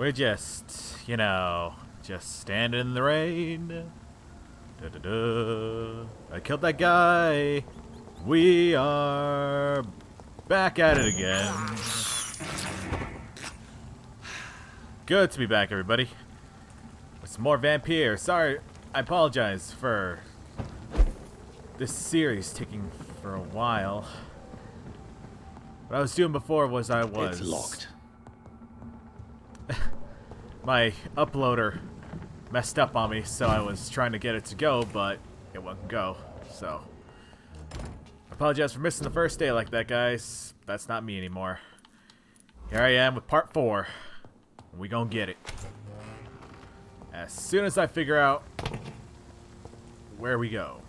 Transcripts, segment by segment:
We're just, you know, just standing in the rain. Da-da-da. I killed that guy. We are back at it again. Good to be back, everybody. With some more Vampyr. Sorry, I apologize for this series taking for a while. What I was doing before was It's locked. My uploader messed up on me, so I was trying to get it to go, but it wouldn't go. So, I apologize for missing the first day like that, guys. That's not me anymore. Here I am with part 4. We gonna get it. As soon as I figure out where we go.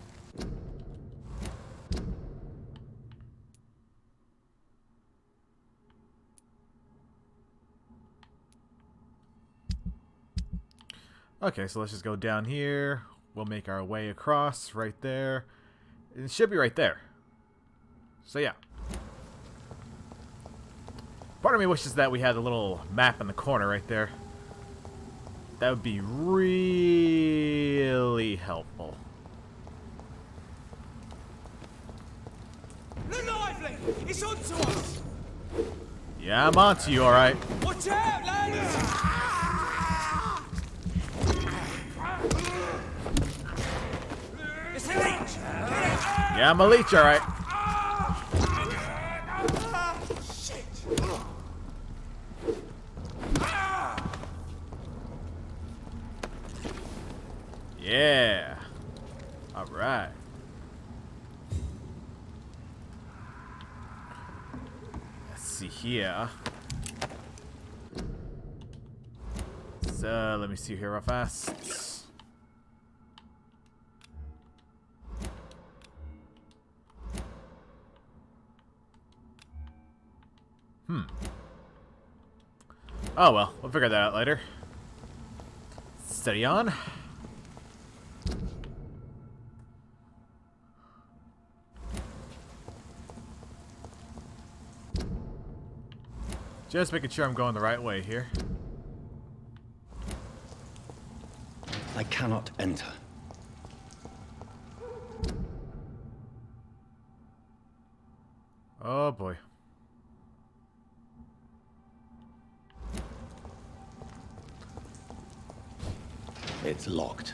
Okay, so let's just go down here. We'll make our way across right there. It should be right there. So yeah. Part of me wishes that we had a little map in the corner right there. That would be really helpful. The lively! It's on to us! Yeah, I'm on to you, alright. Watch out, lads! It's a leech! Yeah, I'm a leech, alright. Shit! Yeah. Alright. Let's see here. So, let me see here real fast. Oh well, we'll figure that out later. Steady on. Just making sure I'm going the right way here. I cannot enter. Oh boy. It's locked.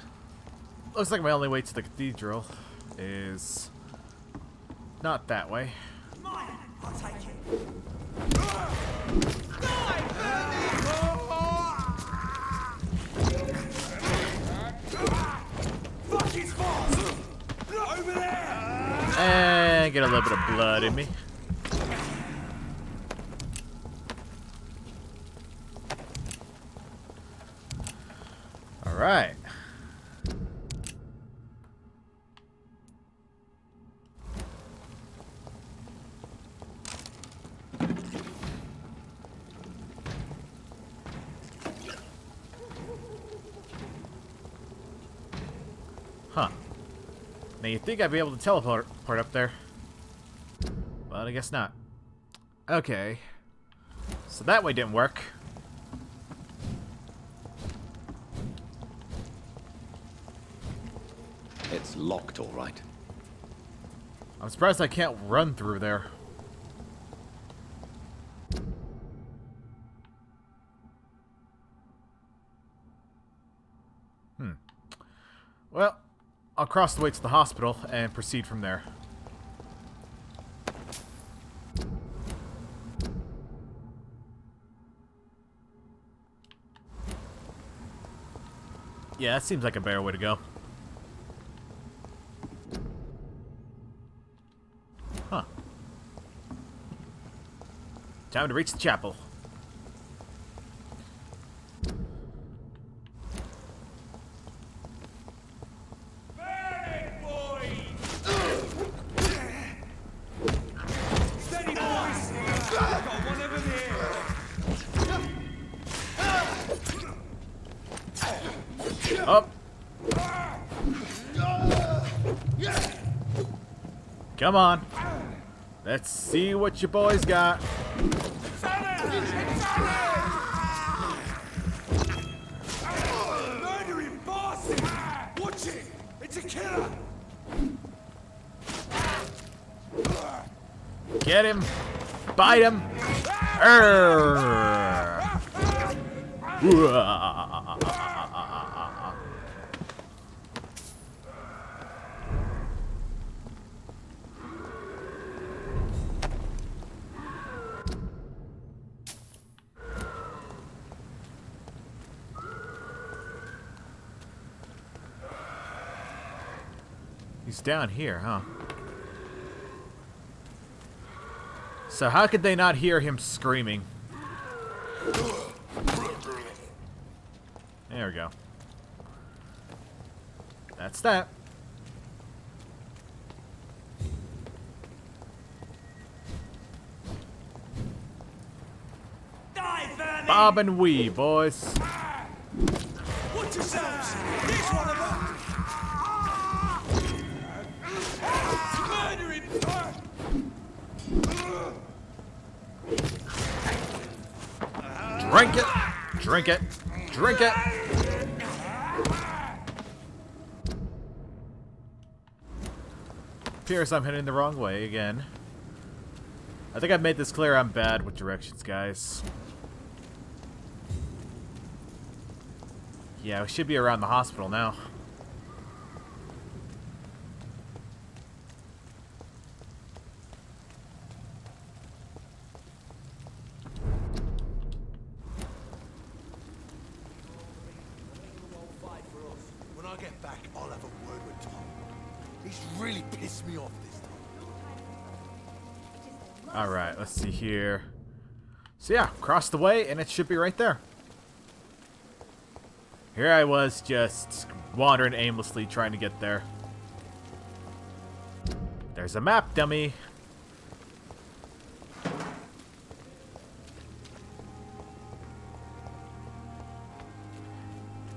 Looks like my only way to the cathedral is not that way. Mine! I'll take it. Fuck his boss! Over there! And get a little bit of blood in me. Alright. Huh. Now you'd think I'd be able to teleport up there. But I guess not. Okay. So that way didn't work. It's locked, all right. I'm surprised I can't run through there. Well, I'll cross the way to the hospital and proceed from there. Yeah, that seems like a better way to go. Huh. Time to reach the chapel. Steady, boys! Got one over there! Up. Come on. Let's see what your boys got. Get him! Bite him! Urgh. He's down here, huh? So how could they not hear him screaming? There we go. That's that. Die, vermin! Bob and Wee, boys. Watch yourselves! Here's one of them! Murder him! Drink it! Drink it! Drink it! Appears I'm heading the wrong way again. I think I've made this clear. I'm bad with directions, guys. Yeah, we should be around the hospital now. When I get back, I'll have a word with Tom. He's really pissed me off this time. Alright, let's see here. So yeah, cross the way and it should be right there. Here I was just wandering aimlessly trying to get there. There's a map, dummy.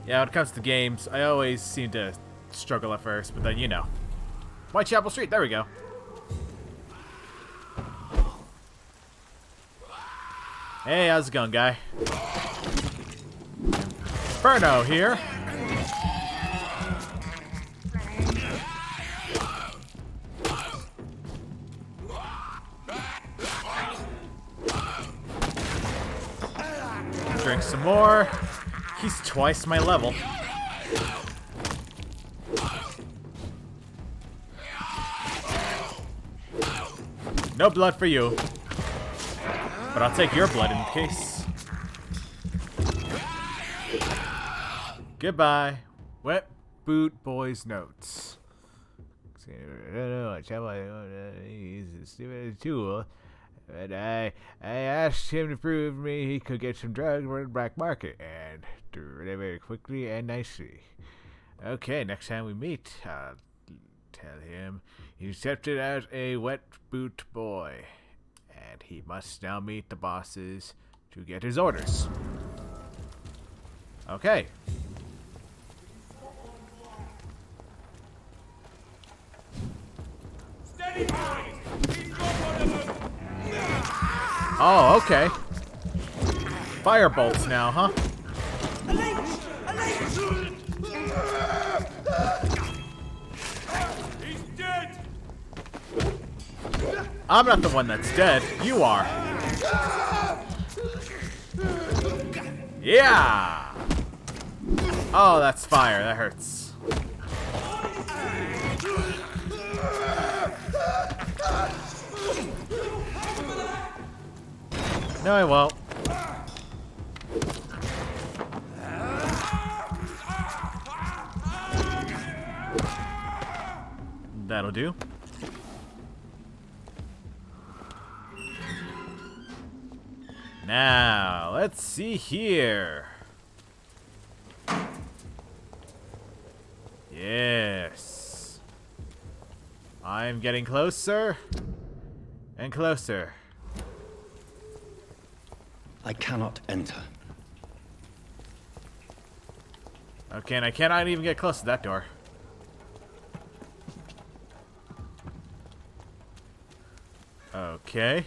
Yeah, when it comes to games, I always seem to struggle at first, but then, you know. Whitechapel Street, there we go. Hey, how's it going, guy? Inferno here. Drink some more. He's twice my level. No blood for you. But I'll take your blood in the case. Goodbye. Wet Boot Boy's notes. He's a stupid tool. But I asked him to prove to me he could get some drugs from the black market and do it very quickly and nicely. Okay, next time we meet, I'll tell him he's accepted as a wet boot boy, and he must now meet the bosses to get his orders. Okay. Steady, boys! He's got one of them! Oh, okay. Fire bolts now, huh? He's dead! I'm not the one that's dead. You are. Yeah! Oh, that's fire. That hurts. No, I won't. That'll do. Now, let's see here. Yes. I'm getting closer and closer. I cannot enter. Okay, and I cannot even get close to that door. Okay.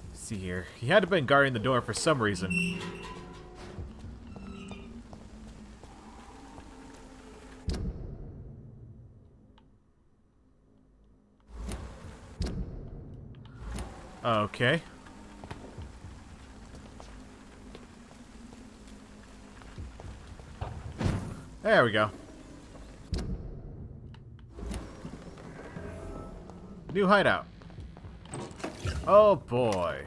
Let's see here. He had to have been guarding the door for some reason. Okay. There we go. New hideout. Oh boy.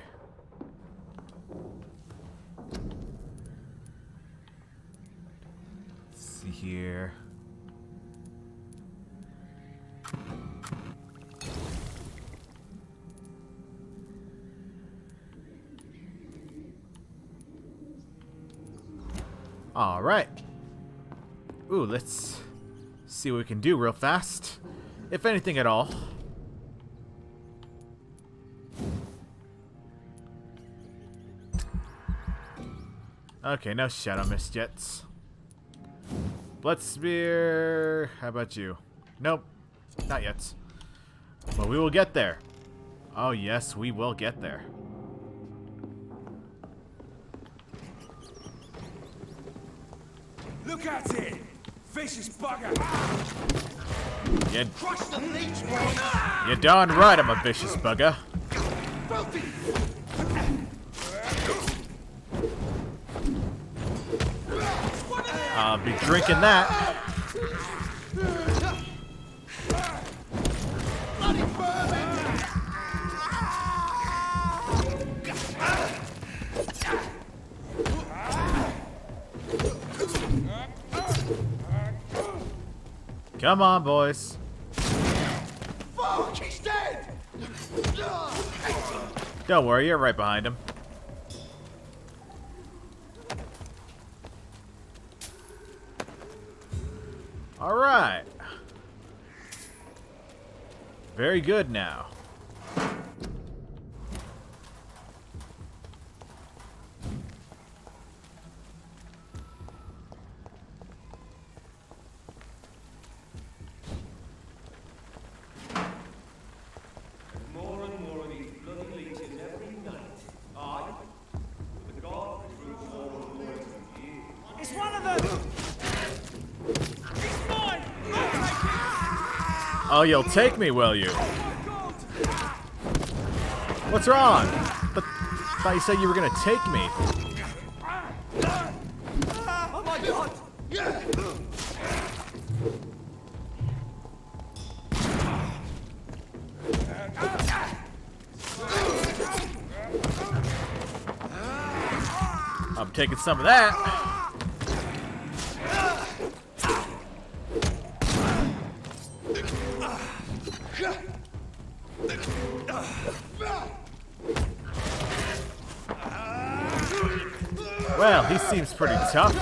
Let's see here. All right. Ooh, let's see what we can do real fast, if anything at all. Okay, no Shadow Mist jets. Blood Spear. How about you? Nope, not yet. But we will get there. Oh yes, we will get there. Look at it! Vicious bugger! Crush the leech, boy! You're darn right I'm a vicious bugger. I'll be drinking that. Come on, boys. Fuck, he's dead! Don't worry, you're right behind him. All right. Very good now. More and more of these bloody leeches every night. I, the god who grew more and more every year. It's one of them! It's mine! I'll take it! Oh, you'll take me, will you? Oh my god! What's wrong? But thought you said you were gonna take me. Oh my god! I'm taking some of that. Well, he seems pretty tough.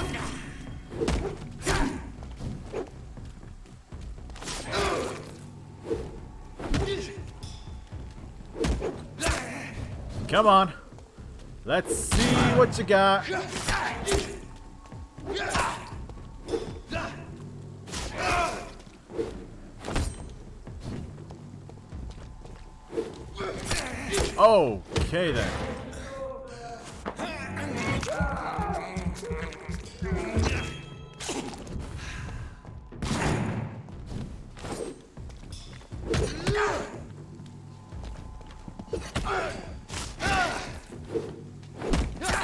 Come on. Let's see what you got. Okay then.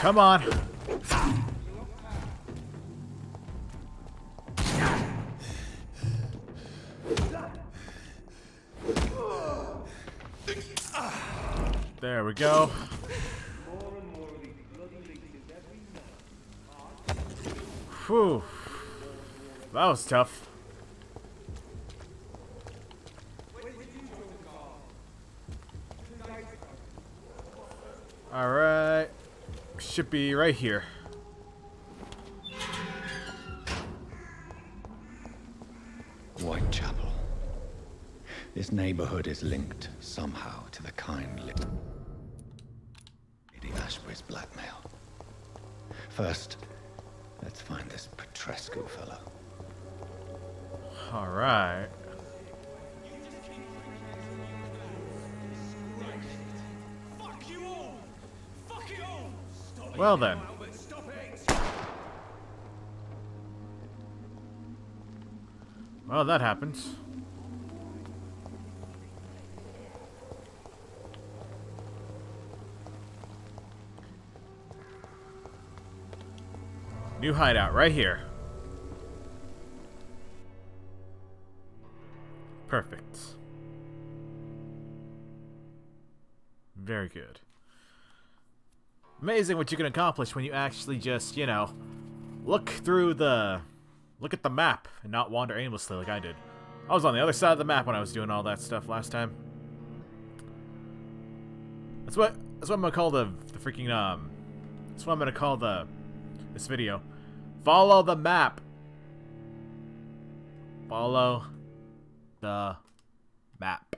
Come on. There we go. Whew. That was tough. Alright. Should be right here. Whitechapel. This neighborhood is linked somehow to the kind Lady Ashbury's blackmail. First, let's find this Petrescu fellow. Alright. Fuck you all! Fuck it all! Stop Well it then. now, Albert, stop it! Well, that happened. New hideout right here. Perfect. Very good. Amazing what you can accomplish when you actually just, you know, look at the map and not wander aimlessly like I did. I was on the other side of the map when I was doing all that stuff last time. That's what I'm gonna call the freaking that's what I'm gonna call this video. Follow the map. Follow the map.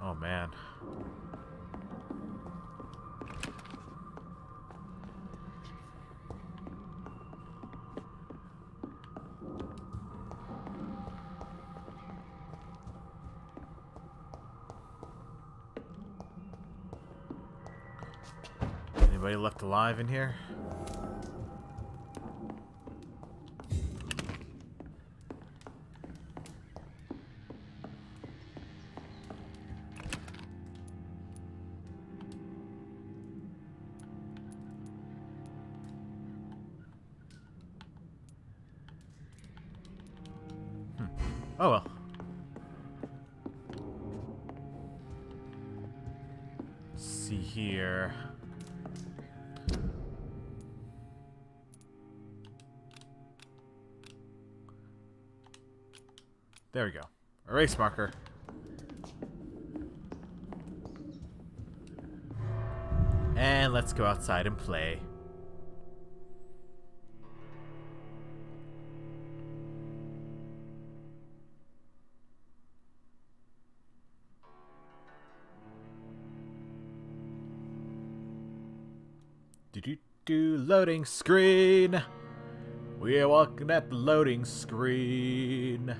Oh man. Anybody left alive in here? Oh well. Let's see here. There we go. Erase marker. And let's go outside and play. Loading screen. We are walking at the loading screen.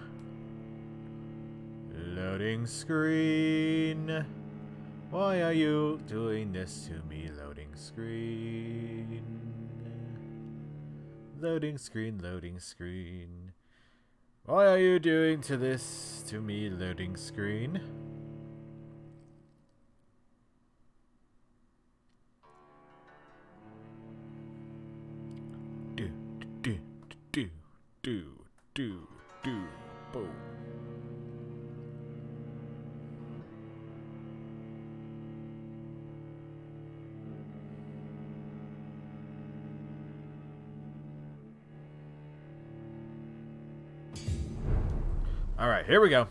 Loading screen. Why are you doing this to me? Loading screen. Loading screen, loading screen. Why are you doing this to me? Loading screen. Do, boom. All right, here we go.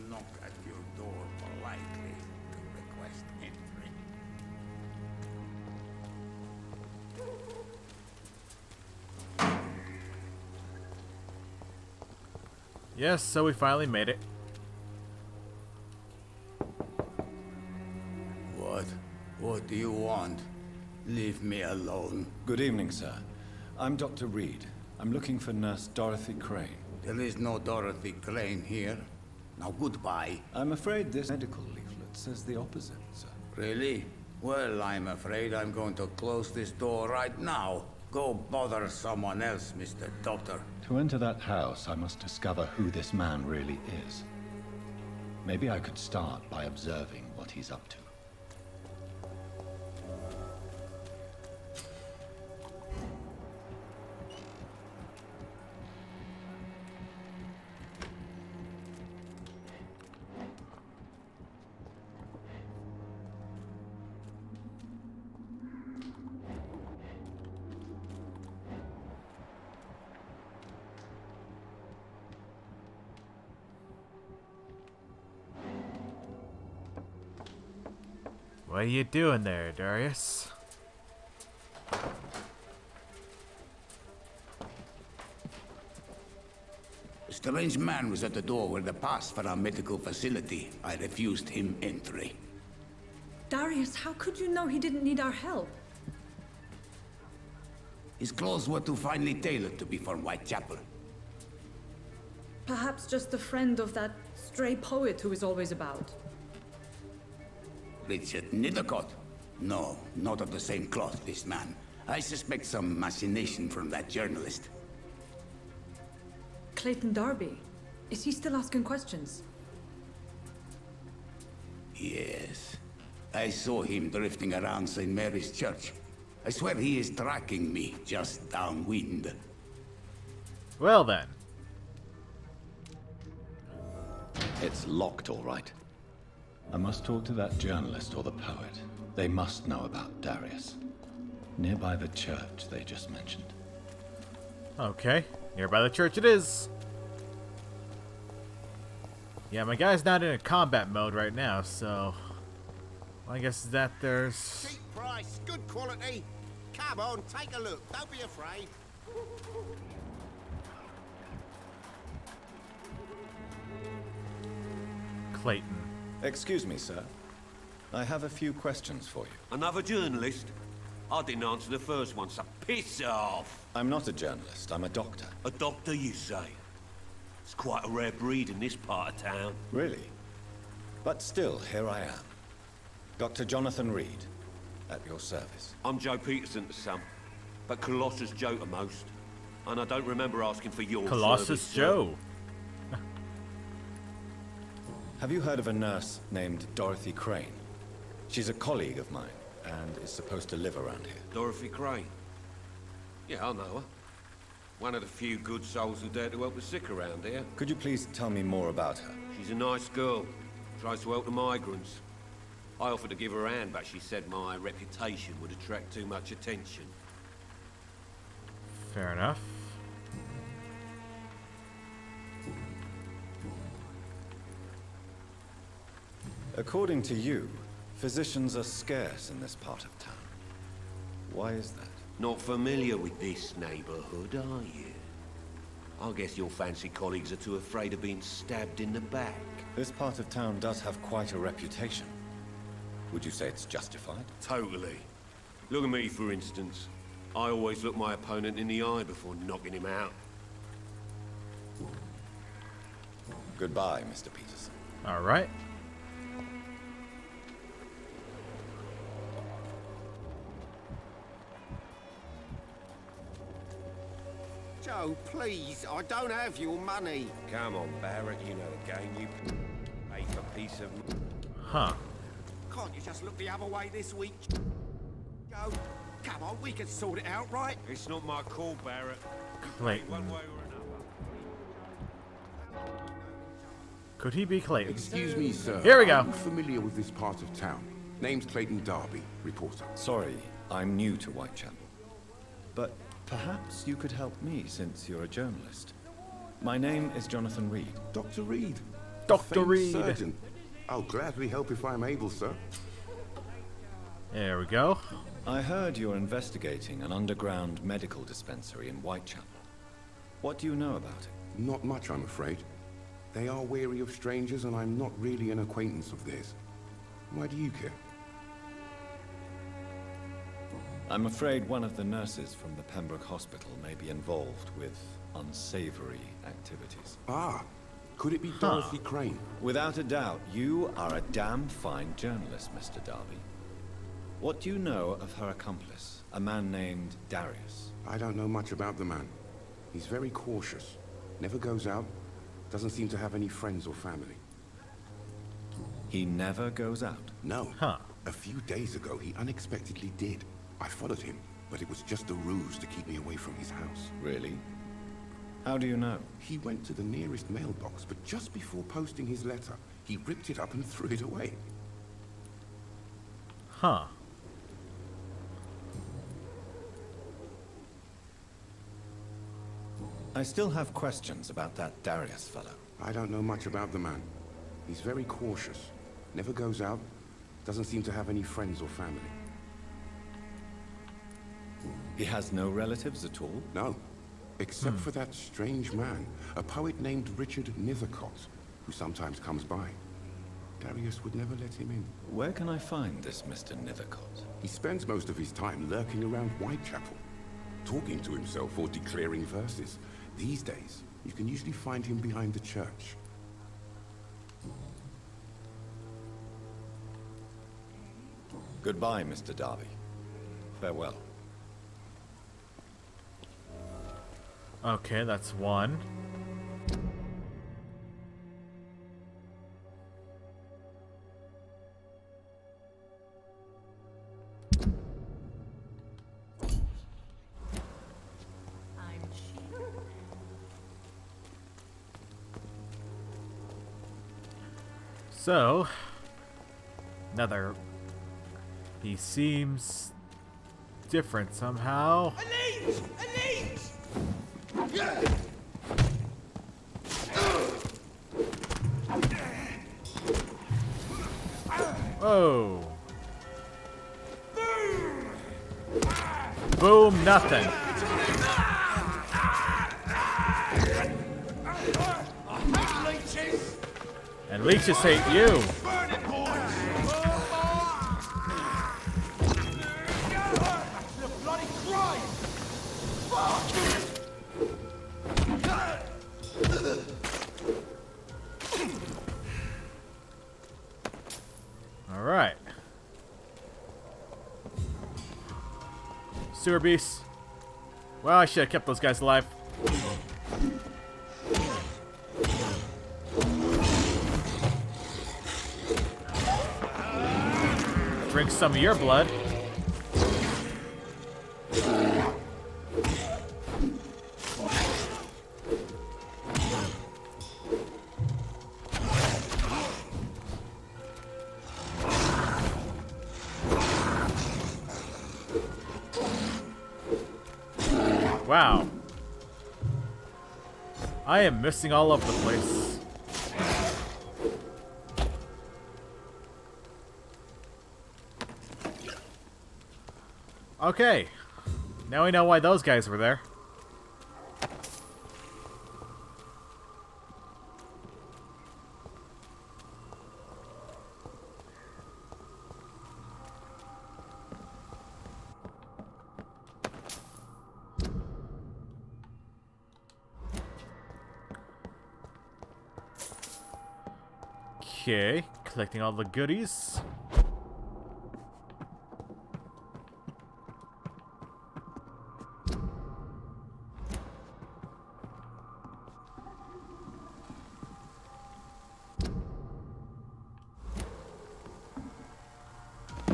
Knock at your door politely to request entry. Yes, so we finally made it. What do you want? Leave me alone. Good evening, sir. I'm Dr. Reed. I'm looking for Nurse Dorothy Crane. There is no Dorothy Crane here. Now goodbye. I'm afraid this medical leaflet says the opposite, sir. Really? Well, I'm afraid I'm going to close this door right now. Go bother someone else, Mr. Doctor. To enter that house, I must discover who this man really is. Maybe I could start by observing what he's up to. What are you doing there, Darius? A strange man was at the door with a pass for our medical facility. I refused him entry. Darius, how could you know he didn't need our help? His clothes were too finely tailored to be for Whitechapel. Perhaps just a friend of that stray poet who is always about. Richard Nithercott? No, not of the same cloth, this man. I suspect some machination from that journalist. Clayton Darby. Is he still asking questions? Yes. I saw him drifting around St. Mary's Church. I swear he is tracking me just downwind. Well then. It's locked, all right. I must talk to that journalist or the poet. They must know about Darius. Nearby the church they just mentioned. Okay, nearby the church it is. Yeah, my guy's not in a combat mode right now, so I guess that there's... Cheap price, good quality. Come on, take a look. Don't be afraid. Clayton. Excuse me, sir. I have a few questions for you. Another journalist? I didn't answer the first one, so piss off! I'm not a journalist, I'm a doctor. A doctor, you say? It's quite a rare breed in this part of town. Really? But still, here I am. Dr. Jonathan Reed, at your service. I'm Joe Peterson to some, but Colossus Joe to most. And I don't remember asking for your Colossus service, Joe. Have you heard of a nurse named Dorothy Crane? She's a colleague of mine, and is supposed to live around here. Dorothy Crane? Yeah, I know her. One of the few good souls who dare to help the sick around here. Could you please tell me more about her? She's a nice girl. Tries to help the migrants. I offered to give her a hand, but she said my reputation would attract too much attention. Fair enough. According to you, physicians are scarce in this part of town. Why is that? Not familiar with this neighborhood, are you? I guess your fancy colleagues are too afraid of being stabbed in the back. This part of town does have quite a reputation. Would you say it's justified? Totally. Look at me, for instance. I always look my opponent in the eye before knocking him out. Goodbye, Mr. Peterson. All right. Joe, please, I don't have your money. Come on, Barrett, you know the game. You pay for peace of... Huh. Can't you just look the other way this week? Joe, come on, we can sort it out, right? It's not my call, Barrett. Clayton. One way or another. Could he be Clayton? Excuse me, sir. Here we go. Are you familiar with this part of town? Name's Clayton Darby, reporter. Sorry, I'm new to Whitechapel. But perhaps you could help me since you're a journalist. My name is Jonathan Reed. Dr. Reed. Dr. Famed Reed. Surgeon. I'll gladly help if I'm able, sir. There we go. I heard you're investigating an underground medical dispensary in Whitechapel. What do you know about it? Not much, I'm afraid. They are wary of strangers, and I'm not really an acquaintance of theirs. Why do you care? I'm afraid one of the nurses from the Pembroke Hospital may be involved with unsavory activities. Ah, could it be Dorothy Crane? Without a doubt, you are a damn fine journalist, Mr. Darby. What do you know of her accomplice, a man named Darius? I don't know much about the man. He's very cautious. Never goes out. Doesn't seem to have any friends or family. He never goes out. No. Huh. A few days ago, he unexpectedly did. I followed him, but it was just a ruse to keep me away from his house. Really? How do you know? He went to the nearest mailbox, but just before posting his letter, he ripped it up and threw it away. Huh. I still have questions about that Darius fellow. I don't know much about the man. He's very cautious. Never goes out. Doesn't seem to have any friends or family. He has no relatives at all? No. Except for that strange man, a poet named Richard Nithercott, who sometimes comes by. Darius would never let him in. Where can I find this Mr. Nethercott? He spends most of his time lurking around Whitechapel, talking to himself or declaring verses. These days, you can usually find him behind the church. Goodbye, Mr. Darby. Farewell. Okay, that's one. So, another. He seems different somehow. Elite! Elite! Whoa. Boom, nothing. And leeches hate you. All right. Sewer beasts. Well, I should have kept those guys alive. Drink some of your blood. Wow. I am missing all over the place. Okay. Now we know why those guys were there. Okay, collecting all the goodies.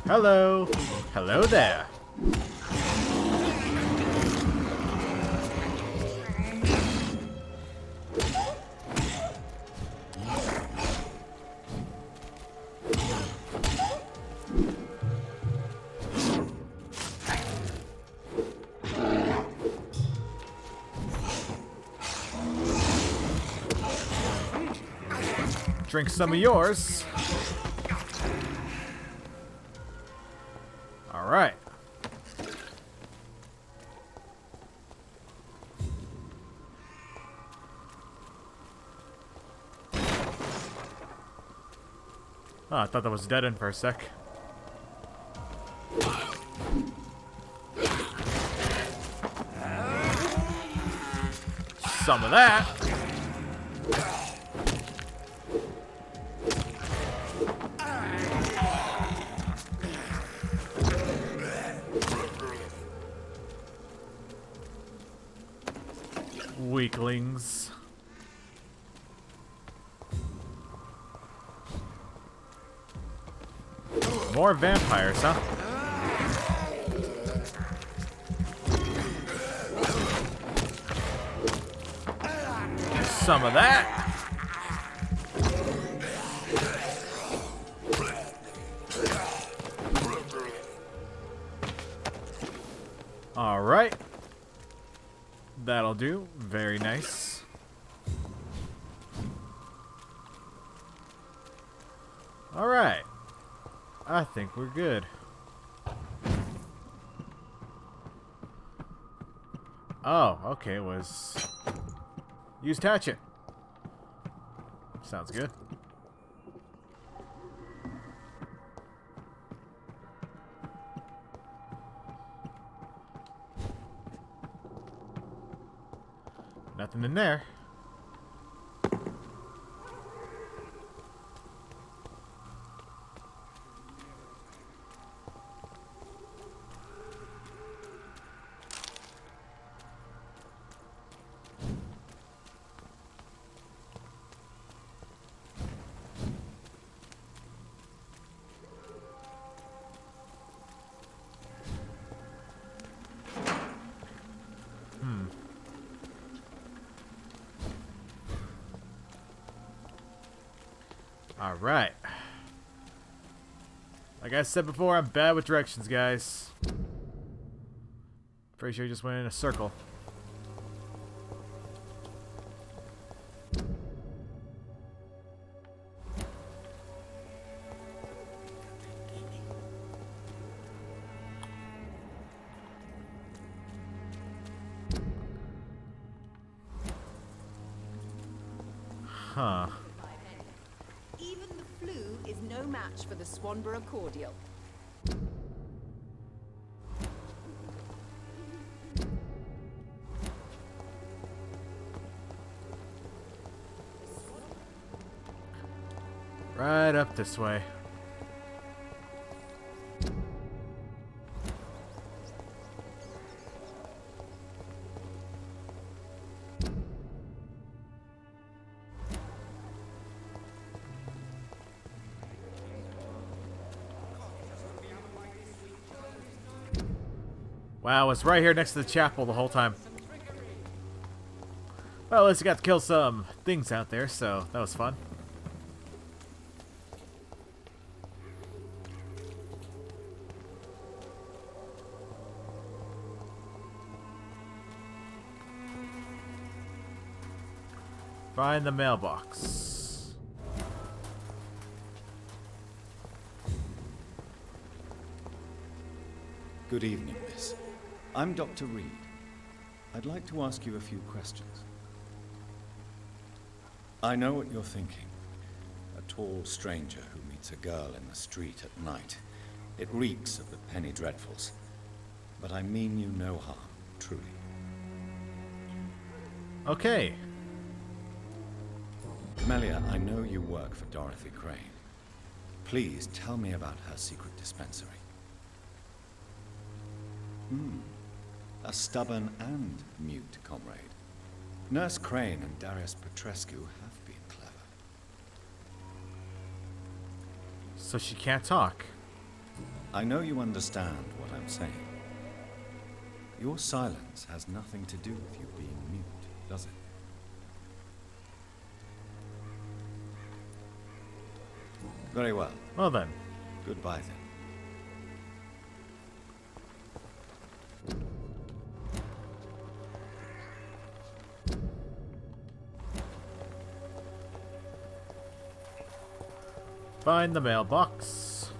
Hello. Hello there. Drink some of yours. All right. Oh, I thought that was dead end for a sec. Some of that. Weaklings. More vampires, huh? Some of that. All right. That'll do. Very nice. All right. I think we're good. Oh, okay. It was used hatchet. Sounds good. Nothing in there. Alright. Like I said before, I'm bad with directions, guys. Pretty sure you just went in a circle. Huh. Even the flu is no match for the Swanborough cordial. Right up this way. Wow, it's right here next to the chapel the whole time. Well, at least I got to kill some things out there, so that was fun. Find the mailbox. Good evening, miss. I'm Dr. Reed. I'd like to ask you a few questions. I know what you're thinking. A tall stranger who meets a girl in the street at night. It reeks of the penny dreadfuls. But I mean you no harm, truly. Okay. Melia, I know you work for Dorothy Crane. Please tell me about her secret dispensary. A stubborn and mute comrade. Nurse Crane and Darius Petrescu have been clever. So she can't talk. I know you understand what I'm saying. Your silence has nothing to do with you being mute, does it? Very well. Well then. Goodbye then. Find the mailbox.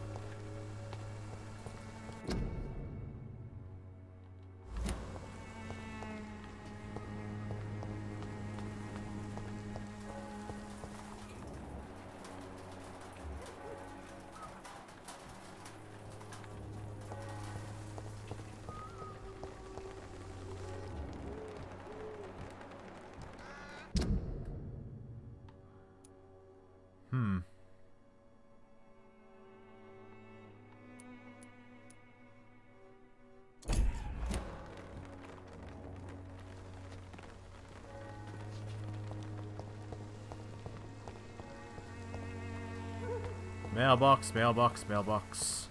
Mailbox, mailbox, mailbox.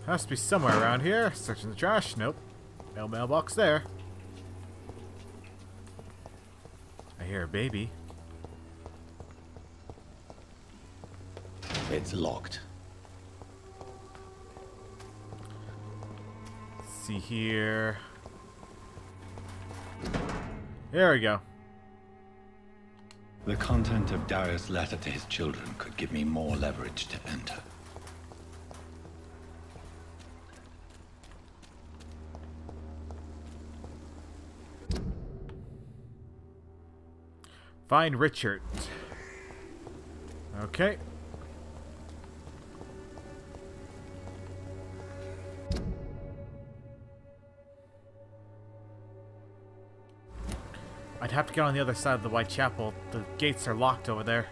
Has to be somewhere around here. Searching the trash. Nope. No mailbox there. I hear a baby. It's locked. Let's see here. There we go. The content of Darius' letter to his children could give me more leverage to enter. Find Richard. Okay. I'd have to get on the other side of the Whitechapel. The gates are locked over there.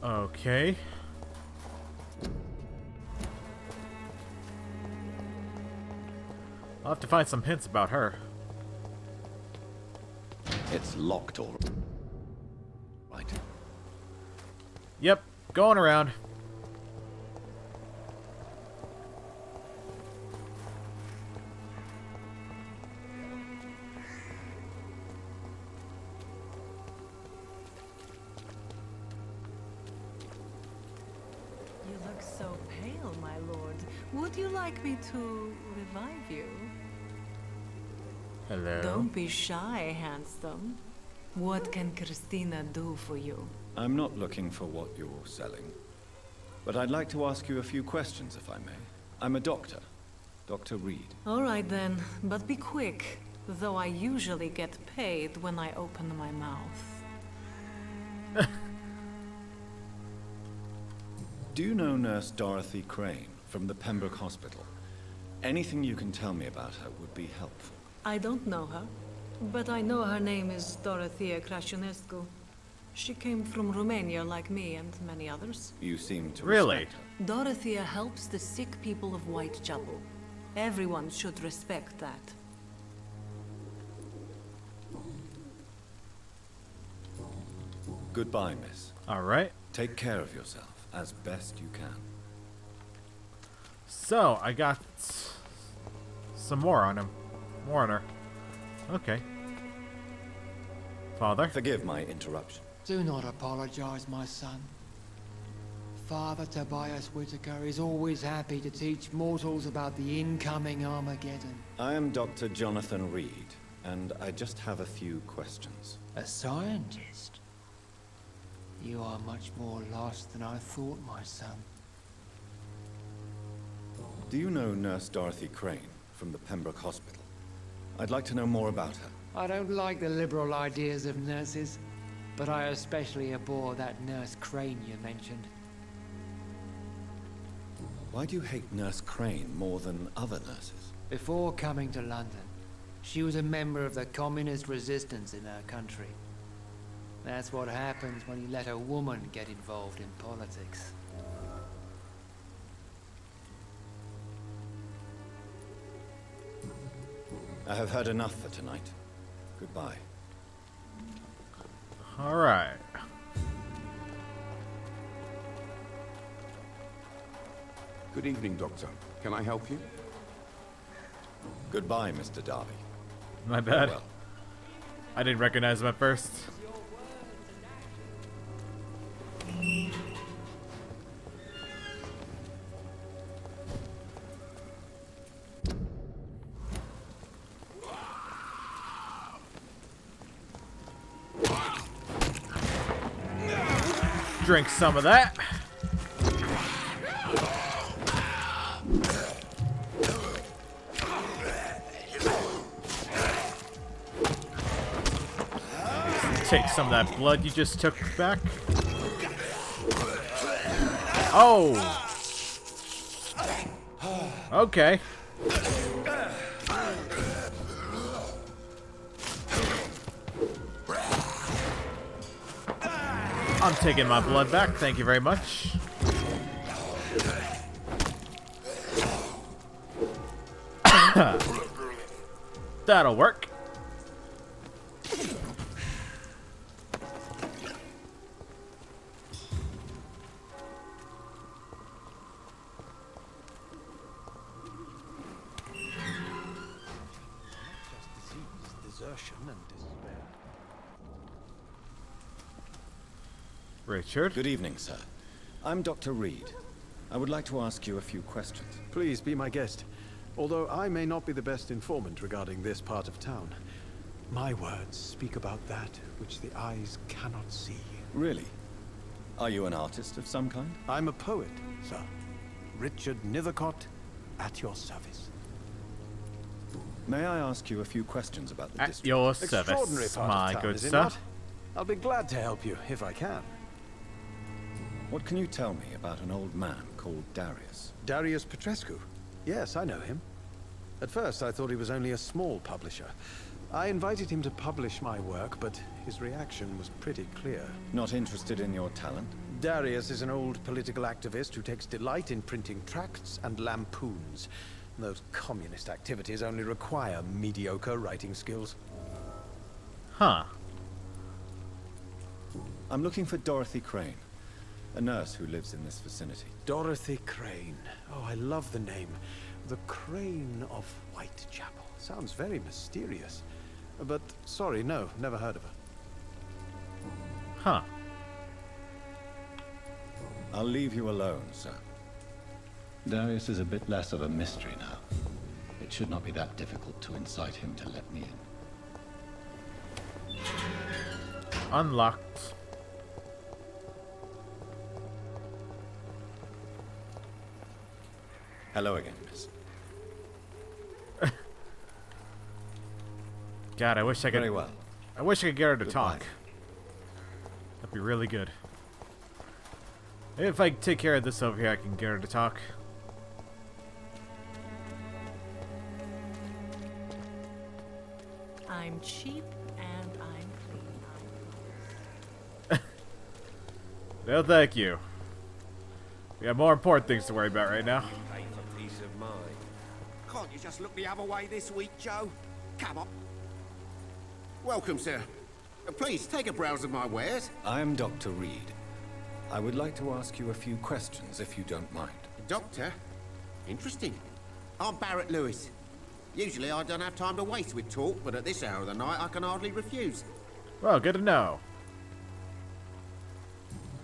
Okay. I'll have to find some hints about her. It's locked all right. Yep, going around. You look so pale, my lord. Would you like me to revive you? Hello. Don't be shy, handsome. What can Christina do for you? I'm not looking for what you're selling, but I'd like to ask you a few questions, if I may. I'm a doctor, Dr. Reed. All right then, but be quick, though I usually get paid when I open my mouth. Do you know Nurse Dorothy Crane from the Pembroke Hospital? Anything you can tell me about her would be helpful. I don't know her, but I know her name is Dorothea Crăciunescu. She came from Romania like me and many others. You seem to Really? respect her. Dorothea helps the sick people of Whitechapel. Everyone should respect that. Goodbye, miss. Alright. Take care of yourself as best you can. So, I got some more on him. More on her. Okay. Father? Forgive my interruption. Do not apologize, my son. Father Tobias Whitaker is always happy to teach mortals about the incoming Armageddon. I am Dr. Jonathan Reed, and I just have a few questions. A scientist? You are much more lost than I thought, my son. Do you know Nurse Dorothy Crane from the Pembroke Hospital? I'd like to know more about her. I don't like the liberal ideas of nurses, but I especially abhor that Nurse Crane you mentioned. Why do you hate Nurse Crane more than other nurses? Before coming to London, she was a member of the communist resistance in her country. That's what happens when you let a woman get involved in politics. I have heard enough for tonight. Goodbye. Alright. Good evening, Doctor. Can I help you? Goodbye, Mr. Darby. My bad. Well. I didn't recognize him at first. Drink some of that. Take some of that blood you just took back. Oh. Okay. I'm taking my blood back, thank you very much. That'll work. Desertion and despair. Richard? Good evening, sir. I'm Dr. Reed. I would like to ask you a few questions. Please be my guest. Although I may not be the best informant regarding this part of town, my words speak about that which the eyes cannot see. Really? Are you an artist of some kind? I'm a poet, sir. Richard Nethercott, at your service. May I ask you a few questions about the At district? your Extraordinary service, part my of town, good is it sir. not? I'll be glad to help you, if I can. What can you tell me about an old man called Darius? Darius Petrescu? Yes, I know him. At first, I thought he was only a small publisher. I invited him to publish my work, but his reaction was pretty clear. Not interested in your talent? Darius is an old political activist who takes delight in printing tracts and lampoons. Those communist activities only require mediocre writing skills. Huh. I'm looking for Dorothy Crane, a nurse who lives in this vicinity. Dorothy Crane. Oh, I love the name. The Crane of Whitechapel. Sounds very mysterious. But, sorry, no, never heard of her. Huh. I'll leave you alone, sir. Darius is a bit less of a mystery now. It should not be that difficult to incite him to let me in. Unlocked. Hello again, miss. God, I wish I could. Very well. I wish I could get her to Goodbye. talk. That'd be really good. Maybe if I take care of this over here, I can get her to talk. I'm cheap and I'm clean. No, thank you. We have more important things to worry about right now. Pay for peace of mind. Can't you just look the other way this week, Joe? Come on. Welcome, sir. Please, take a browse of my wares. I am Dr. Reed. I would like to ask you a few questions, if you don't mind. Doctor? Interesting. I'm Barrett Lewis. Usually I don't have time to waste with talk, but at this hour of the night I can hardly refuse. Well, good to know.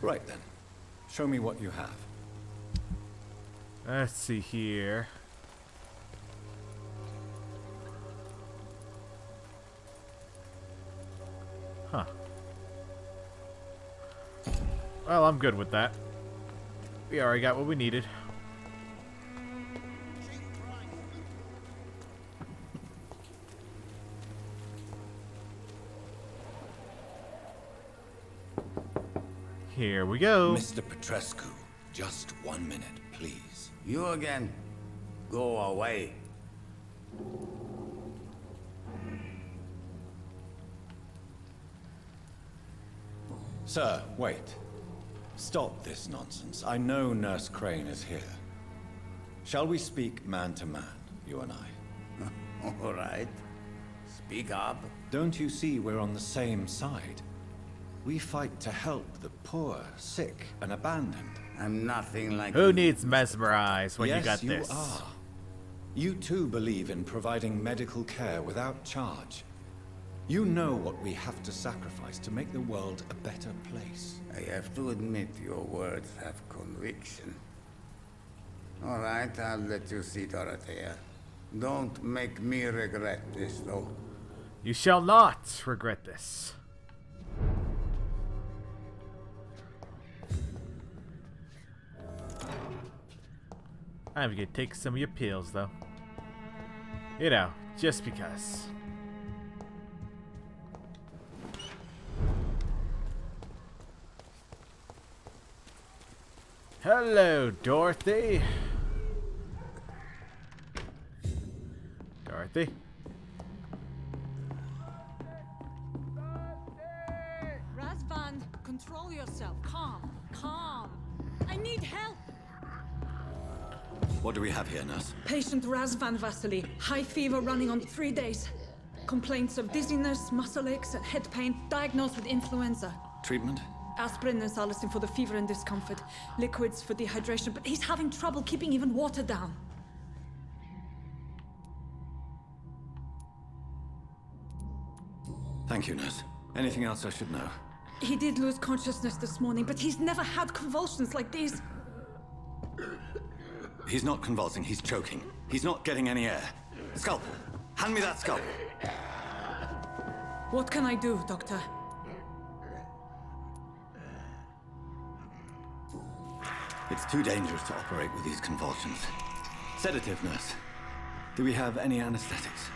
Right then. Show me what you have. Let's see here. Huh. Well, I'm good with that. We already got what we needed. Here we go. Mr. Petrescu, just 1 minute, please. You again. Go away. Sir, wait. Stop this nonsense. I know Nurse Crane is here. Shall we speak man to man, you and I? All right. Speak up. Don't you see we're on the same side? We fight to help the poor, sick, and abandoned. I'm nothing like Who you. needs mesmerize when yes, you got you this? are. You too believe in providing medical care without charge. You know what we have to sacrifice to make the world a better place. I have to admit your words have conviction. All right, I'll let you see Dorothea. Don't make me regret this, though. You shall not regret this. I'm gonna take some of your pills, though. You know, just because. Hello, Dorothy. Dorothy? Razvan, control yourself. Calm, calm. I need help. What do we have here, nurse? Patient Razvan Vasily. High fever running on 3 days. Complaints of dizziness, muscle aches, and head pain. Diagnosed with influenza. Treatment? Aspirin and salicin for the fever and discomfort. Liquids for dehydration, but he's having trouble keeping even water down. Thank you, nurse. Anything else I should know? He did lose consciousness this morning, but he's never had convulsions like these. He's not convulsing, he's choking. He's not getting any air. Scalpel! Hand me that scalpel! What can I do, Doctor? It's too dangerous to operate with these convulsions. Sedative, nurse. Do we have any anesthetics?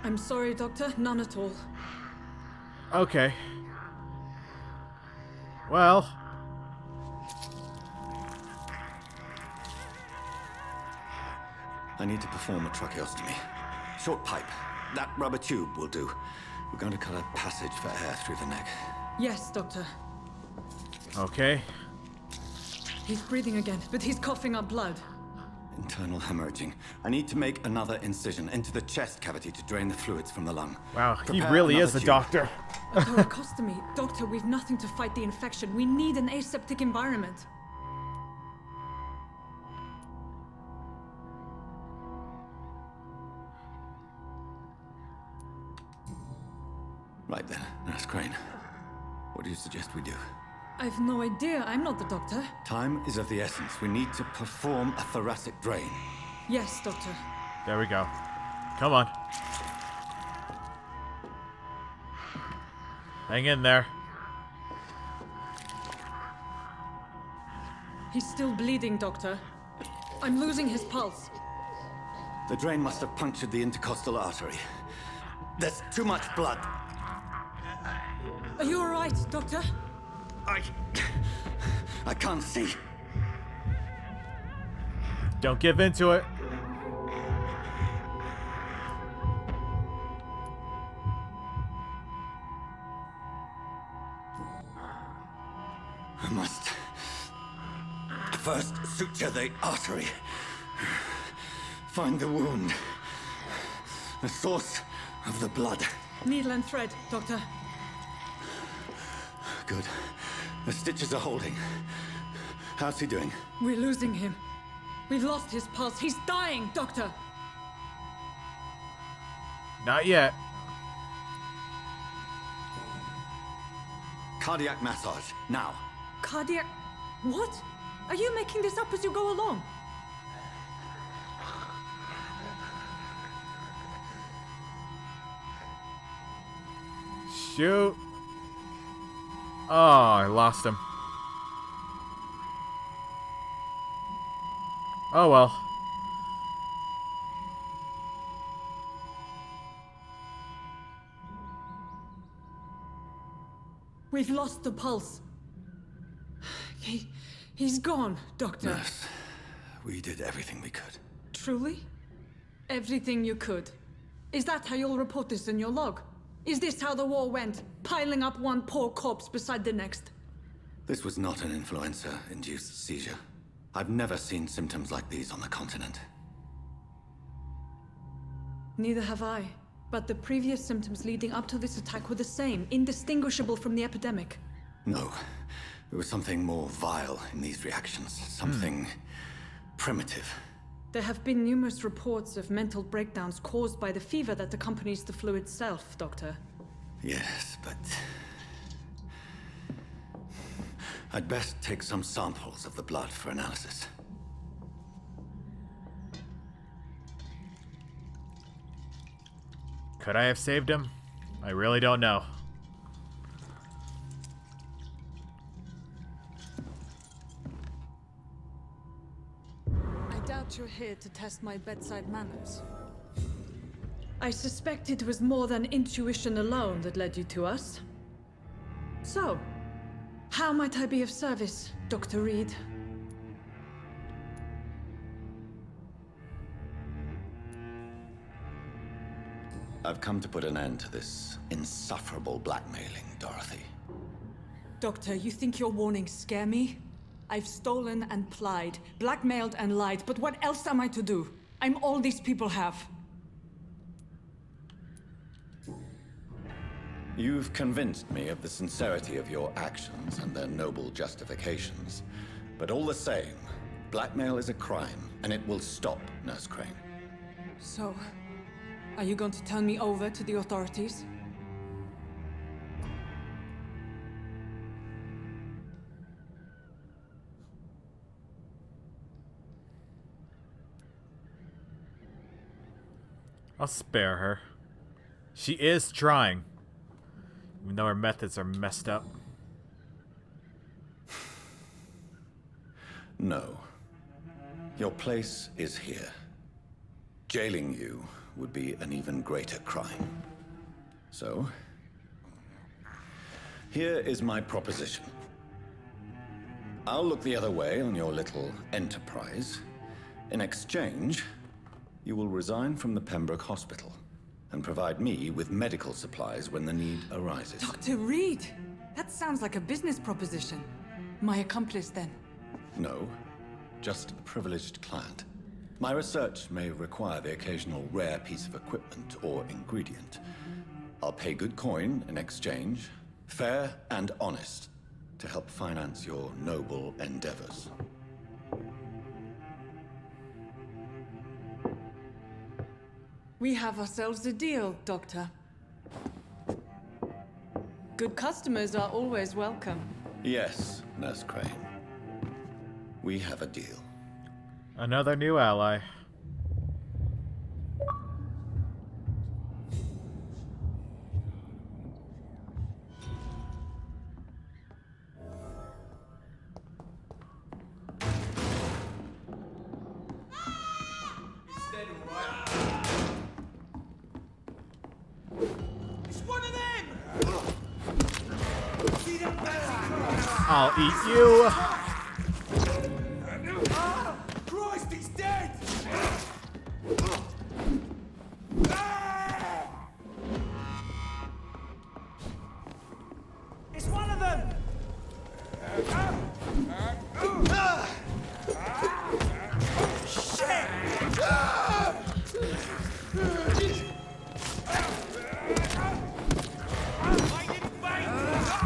I'm sorry, Doctor. None at all. Okay. Well. I need to perform a tracheostomy. Short pipe. That rubber tube will do. We're going to cut a passage for air through the neck. Yes, Doctor. Okay. He's breathing again, but he's coughing up blood. Internal hemorrhaging. I need to make another incision into the chest cavity to drain the fluids from the lung. Wow, he Prepare really is another a tube. doctor. A thoracostomy. Doctor, we've nothing to fight the infection. We need an aseptic environment. Right then, Nurse Crane. What do you suggest we do? I've no idea. I'm not the doctor. Time is of the essence. We need to perform a thoracic drain. Yes, Doctor. There we go. Come on. Hang in there. He's still bleeding, Doctor. I'm losing his pulse. The drain must have punctured the intercostal artery. There's too much blood. Are you all right, Doctor? I can't see. Don't give in to it. I must first suture the artery. Find the wound. The source of the blood. Needle and thread, Doctor. Good. The stitches are holding. How's he doing? We're losing him. We've lost his pulse. He's dying, Doctor. Not yet. Cardiac massage, now. Cardiac... What? Are you making this up as you go along? Shoot. Oh, I lost him. Oh well. We've lost the pulse. He's gone, Doctor. Nurse, we did everything we could. Truly? Everything you could. Is that how you'll report this in your log? Is this how the war went? Piling up one poor corpse beside the next? This was not an influenza-induced seizure. I've never seen symptoms like these on the continent. Neither have I. But the previous symptoms leading up to this attack were the same, indistinguishable from the epidemic. No. There was something more vile in these reactions. Something primitive. There have been numerous reports of mental breakdowns caused by the fever that accompanies the flu itself, Doctor. Yes, but... I'd best take some samples of the blood for analysis. Could I have saved him? I really don't know. I doubt you're here to test my bedside manners. I suspect it was more than intuition alone that led you to us. So, how might I be of service, Dr. Reed? I've come to put an end to this insufferable blackmailing, Dorothy. Doctor, you think your warnings scare me? I've stolen and plied, blackmailed and lied, but what else am I to do? I'm all these people have. You've convinced me of the sincerity of your actions and their noble justifications. But all the same, blackmail is a crime, and it will stop, Nurse Crane. So, are you going to turn me over to the authorities? I'll spare her. She is trying. Even though her methods are messed up. No. Your place is here. Jailing you would be an even greater crime. So, here is my proposition. I'll look the other way on your little enterprise. In exchange, you will resign from the Pembroke Hospital and provide me with medical supplies when the need arises. Dr. Reed! That sounds like a business proposition. My accomplice, then? No, just a privileged client. My research may require the occasional rare piece of equipment or ingredient. I'll pay good coin in exchange, fair and honest, to help finance your noble endeavors. We have ourselves a deal, Doctor. Good customers are always welcome. Yes, Nurse Crane. We have a deal. Another new ally. I'll eat you. Christ, he's dead! It's one of them!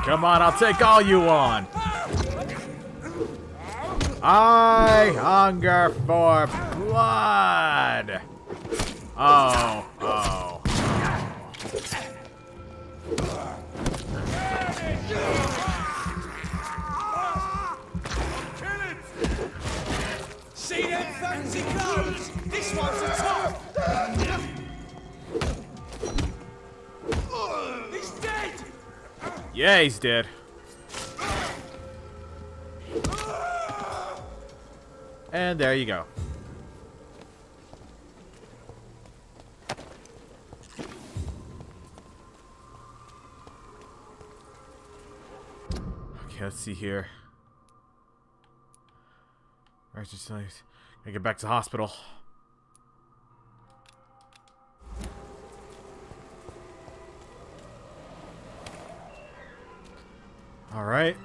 Come on, I'll take all you on. I hunger for blood. Oh, oh. See them fancy clothes? This one's a top! He's dead! Yeah, he's dead. And there you go. Okay, let's see here. Alright, just gotta get back to the hospital. Alright.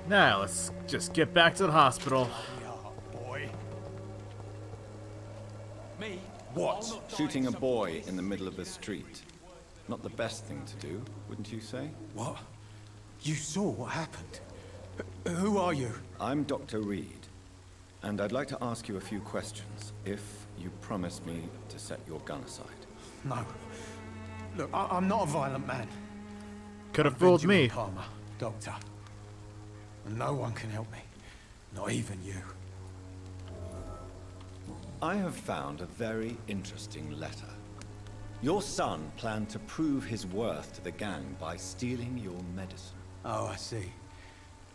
Now, let's just get back to the hospital. Boy. Me? What? Shooting a boy in the middle of the street. Not the best thing to do, wouldn't you say? What? You saw what happened? Who are you? I'm Dr. Reed, and I'd like to ask you a few questions, if you promise me to set your gun aside. No. Look, I'm not a violent man. Could have fooled me. Palmer, doctor. And no one can help me. Not even you. I have found a very interesting letter. Your son planned to prove his worth to the gang by stealing your medicine. Oh, I see.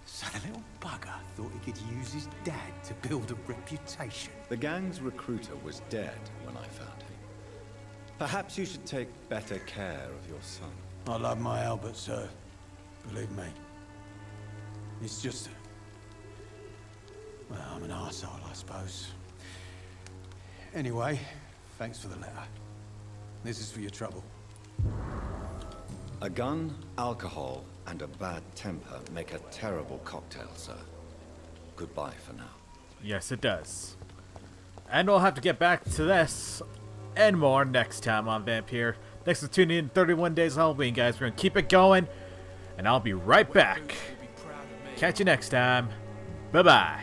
So the little bugger thought he could use his dad to build a reputation. The gang's recruiter was dead when I found him. Perhaps you should take better care of your son. I love my Albert, sir. Believe me. It's just... well, I'm an arsehole, I suppose. Anyway, thanks for the letter. This is for your trouble. A gun, alcohol, and a bad temper make a terrible cocktail, sir. Goodbye for now. Yes, it does. And we'll have to get back to this and more next time on Vampyr. Thanks for tuning in 31 Days of Halloween, guys. We're going to keep it going, and I'll be right back. Catch you next time. Bye-bye.